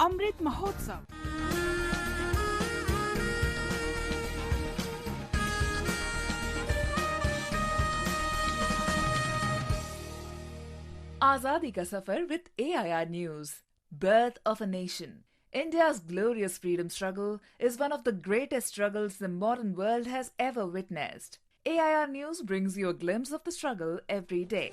Amrit Mahotsav. Azadi ka safar with AIR News. Birth of a nation. India's glorious freedom struggle is one of the greatest struggles the modern world has ever witnessed. AIR News brings you a glimpse of the struggle every day.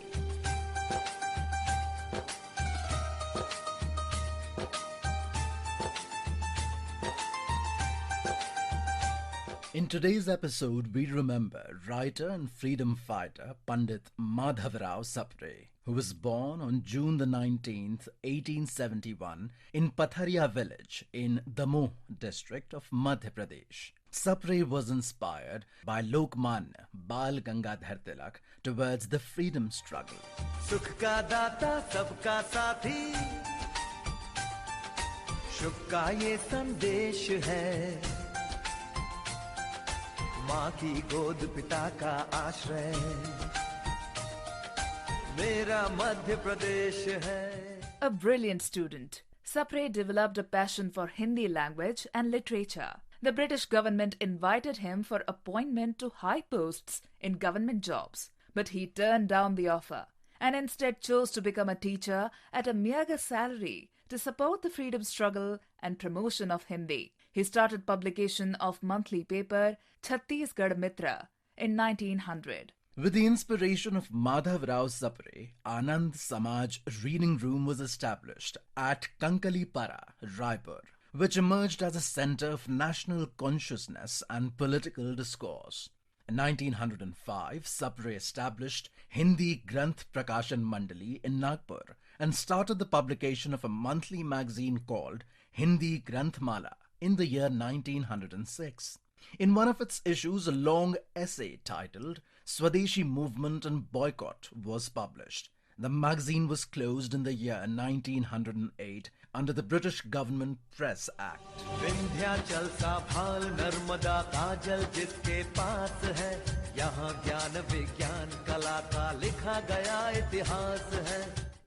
In today's episode, we remember writer and freedom fighter Pandit Madhavrao Sapre, who was born on June the 19th, 1871 in Patharia village in Damoh district of Madhya Pradesh. Sapre was inspired by Lokmanya Bal Gangadhar Tilak towards the freedom struggle. सुख का दाता सबका साथी, शुभ का ये संदेश है, माँ की गोद पिता का आश्रय, मेरा मध्य प्रदेश है. A brilliant student, Sapre developed a passion for Hindi language and literature. The British government invited him for appointment to high posts in government jobs, but he turned down the offer and instead chose to become a teacher at a meager salary to support the freedom struggle and promotion of Hindi. He started publication of monthly paper Chhattisgarh Mitra in 1900. With the inspiration of Madhavrao Sapre, Anand Samaj Reading Room was established at Kankalipara, Raipur, which emerged as a centre of national consciousness and political discourse. In 1905, Sapre established Hindi Granth Prakashan Mandali in Nagpur and started the publication of a monthly magazine called Hindi Granthmala in the year 1906. In one of its issues, a long essay titled Swadeshi Movement and Boycott was published. The magazine was closed in the year 1908 under the British Government Press Act. Vindhyachal सा भाल नर्मदा का जल जिसके पास है, यहाँ ज्ञान विज्ञान कला का लिखा गया इतिहास है.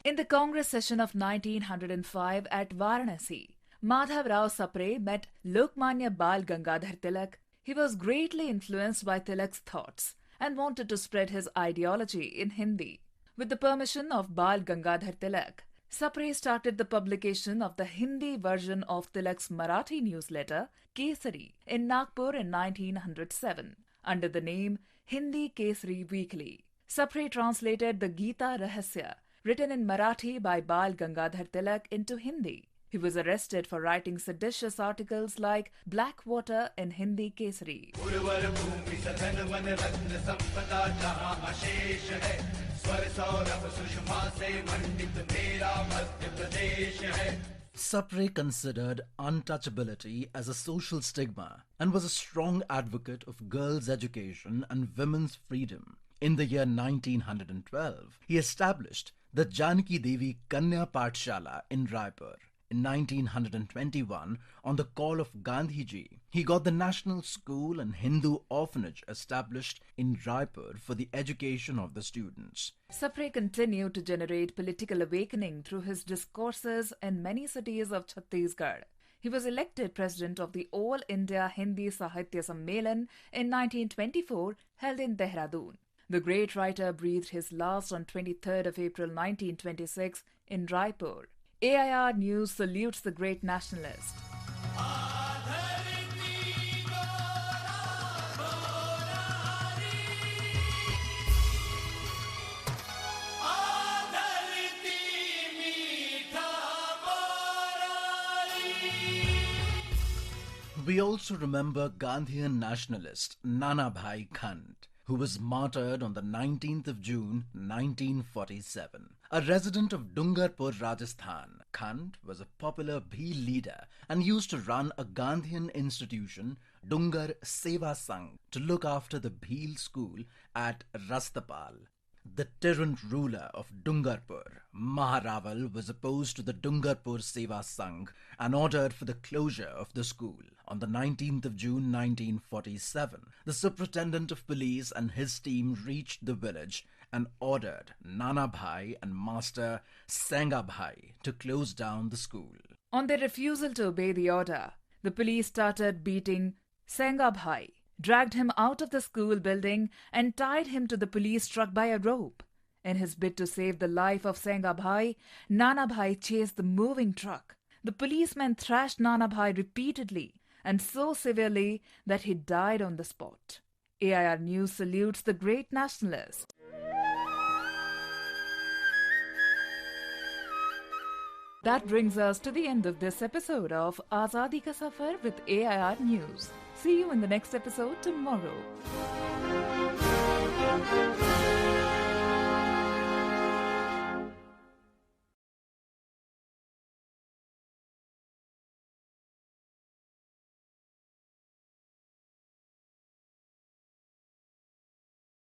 In the Congress session of 1905 at Varanasi, Madhavrao Sapre met Lokmanya Bal Gangadhar Tilak. He was greatly influenced by Tilak's thoughts and wanted to spread his ideology in Hindi. With the permission of Bal Gangadhar Tilak, Sapre started the publication of the Hindi version of Tilak's Marathi newsletter, Kesari, in Nagpur in 1907, under the name Hindi Kesari Weekly. Sapre translated the Gita Rahasya, written in Marathi by Bal Gangadhar Tilak, into Hindi. He was arrested for writing seditious articles like Black Water in Hindi Kesari. Sapre considered untouchability as a social stigma and was a strong advocate of girls' education and women's freedom. In the year 1912, he established the Janaki Devi Kanya Pathshala in Raipur. In 1921, on the call of Gandhiji, he got the National School and Hindu Orphanage established in Raipur for the education of the students. Sapre continued to generate political awakening through his discourses in many cities of Chhattisgarh. He was elected president of the All India Hindi Sahitya Sammelan in 1924, held in Dehradun. The great writer breathed his last on 23rd of April 1926 in Raipur. AIR News salutes the great nationalist. We also remember Gandhian nationalist Nanabhai Khant, who was martyred on the 19th of June 1947. A resident of Dungarpur, Rajasthan, Khant was a popular Bhil leader and used to run a Gandhian institution, Dungar Seva Sangh, to look after the Bhil school at Rastabar. The tyrant ruler of Dungarpur, Maharawal, was opposed to the Dungarpur Seva Sangh and ordered for the closure of the school. On the 19th of June 1947, the superintendent of police and his team reached the village and ordered Nanabhai and Master Sangabhai to close down the school. On their refusal to obey the order, the police started beating Sanghabhai, dragged him out of the school building and tied him to the police truck by a rope. In his bid to save the life of Sanghabhai, Nanabhai chased the moving truck. The policemen thrashed Nanabhai repeatedly and so severely that he died on the spot. AIR News salutes the great nationalist. That brings us to the end of this episode of Azadi Ka Safar with AIR News. See you in the next episode tomorrow.